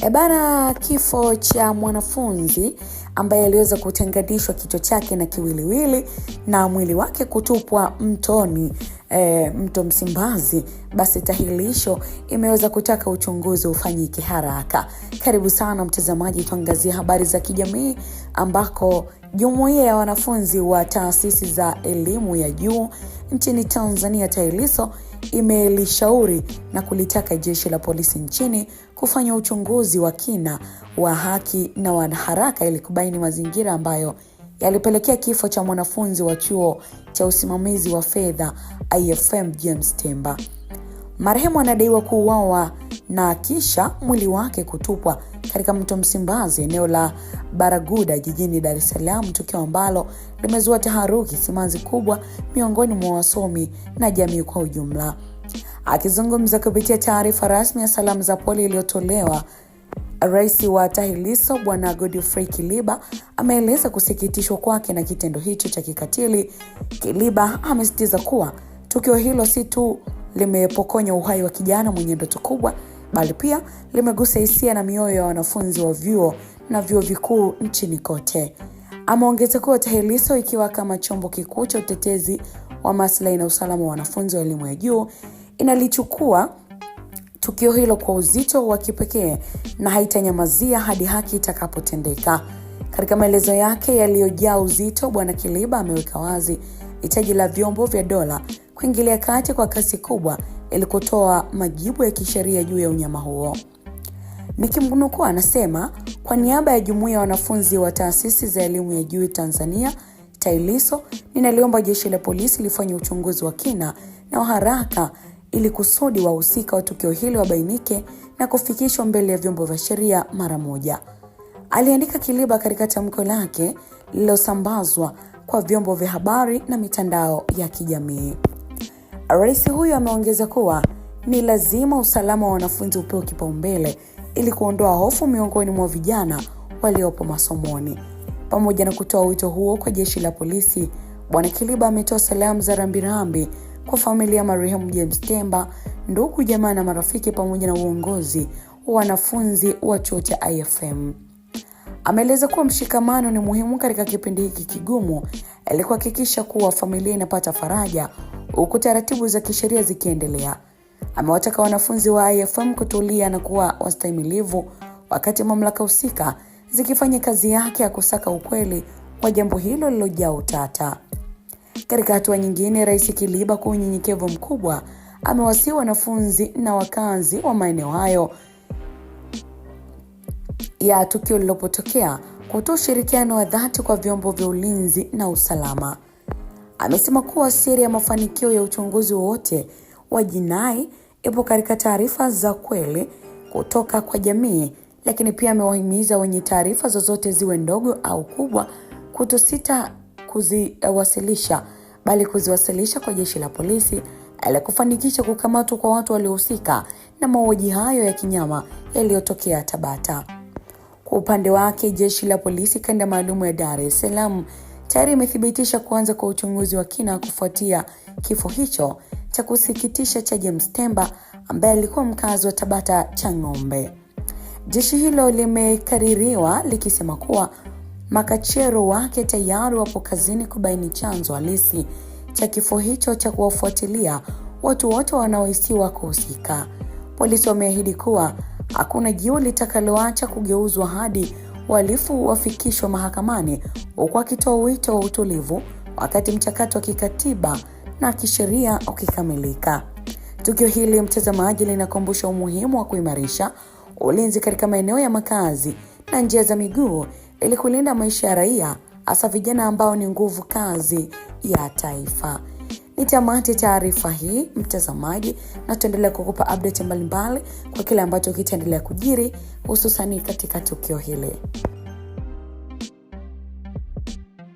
Bana, kifo cha mwanafunzi ambaye aliweza kutenganishwa kichwa chake na kiwiliwili na mwili wake kutupwa mtoni, mto Msimbazi, basi TAHLISHO imeweza kutaka uchunguzi ufanyike haraka. Karibu sana mtazamaji, tuangazie habari za kijamii ambako jumuiya ya wanafunzi wa taasisi za elimu ya juu nchini Tanzania TAHLISHO imelishauri na kulitaka jeshi la polisi nchini kufanya uchunguzi wa kina wa haki na wa haraka ili kubaini mazingira ambayo yalipelekea kifo cha mwanafunzi wa chuo cha usimamizi wa fedha IFM James Temba. Marehemu anadaiwa kuuawa na kisha mwili wake kutupwa katika mto Msimbazi, eneo la Baraguda jijini Dar es Salaam, tukio ambalo limezua taharuki, simanzi kubwa miongoni mwa wasomi na jamii kwa ujumla. Akizungumza kupitia taarifa rasmi ya salamu za pole iliyotolewa, Rais wa TAHLISHO Bwana Godfrey Kiliba ameeleza kusikitishwa kwake na kitendo hicho cha kikatili. Kiliba amesisitiza kuwa tukio hilo si tu limepokonya uhai wa kijana mwenye ndoto kubwa, bali pia limegusa hisia na mioyo ya wanafunzi wa vyuo na vyuo vikuu nchini kote. Ameongeza kuwa TAHLISHO ikiwa kama chombo kikuu cha utetezi wa maslahi na usalama wa wanafunzi wa elimu ya juu inalichukua tukio hilo kwa uzito wa kipekee na haitanyamazia hadi haki itakapotendeka. Katika maelezo yake yaliyojaa uzito, Bwana Kiliba ameweka wazi hitaji la vyombo vya dola kuingilia kati kwa kasi kubwa ili kutoa majibu ya kisheria juu ya unyama huo. Nikimnukuu, anasema, kwa niaba ya jumuiya ya wanafunzi wa taasisi za elimu ya juu Tanzania TAHLISHO, ninaliomba jeshi la polisi lifanye uchunguzi wa kina na wa haraka ili kusudi wahusika wa tukio hili wabainike na kufikishwa mbele ya vyombo vya sheria mara moja, aliandika Kiliba katika tamko lake lililosambazwa kwa vyombo vya habari na mitandao ya kijamii. Rais huyo ameongeza kuwa ni lazima usalama wa wanafunzi upewe kipaumbele ili kuondoa hofu miongoni mwa vijana waliopo masomoni. Pamoja na kutoa wito huo kwa jeshi la polisi, Bwana Kiliba ametoa salamu za rambirambi kwa familia ya marehemu James Temba, ndugu, jamaa na marafiki pamoja na uongozi wa wanafunzi wa chuo cha IFM. Ameeleza kuwa mshikamano ni muhimu katika kipindi hiki kigumu ili kuhakikisha kuwa familia inapata faraja huku taratibu za kisheria zikiendelea. Amewataka wanafunzi wa IFM kutulia na kuwa wastahimilivu wakati mamlaka husika zikifanya kazi yake ya kusaka ukweli wa jambo hilo lililojaa utata. Katika hatua nyingine, Rais Kiliba kwa unyenyekevu mkubwa amewasihi wanafunzi na wakazi wa maeneo hayo ya tukio lililopotokea kutoa ushirikiano wa dhati kwa vyombo vya ulinzi na usalama. Amesema kuwa siri ya mafanikio ya uchunguzi wote wa jinai ipo katika taarifa za kweli kutoka kwa jamii, lakini pia amewahimiza wenye taarifa zozote ziwe ndogo au kubwa kutosita kuziwasilisha, bali kuziwasilisha kwa jeshi la polisi ili kufanikisha kukamatwa kwa watu waliohusika na mauaji hayo ya kinyama yaliyotokea Tabata. Kwa upande wake, jeshi la polisi kanda maalum ya Dar es Salaam tayari imethibitisha kuanza kwa uchunguzi wa kina kufuatia kifo hicho cha kusikitisha cha James Temba ambaye alikuwa mkazi wa Tabata Chang'ombe. Jeshi hilo limekaririwa likisema kuwa makachero wake tayari wapo kazini kubaini chanzo halisi cha kifo hicho cha kuwafuatilia watu wote wanaohisiwa kuhusika. Polisi wameahidi kuwa hakuna jiwe litakaloacha kugeuzwa hadi wahalifu wafikishwe mahakamani, huku akitoa wito wa utulivu wakati mchakato wa kikatiba na kisheria ukikamilika. Tukio hili, mtazamaji, linakumbusha umuhimu wa kuimarisha ulinzi katika maeneo ya makazi na njia za miguu ili kulinda maisha ya raia, hasa vijana ambao ni nguvu kazi ya taifa. Nitamati taarifa hii mtazamaji, na tuendelea kukupa update mbalimbali kwa kile ambacho kitaendelea kujiri hususani katika tukio hili.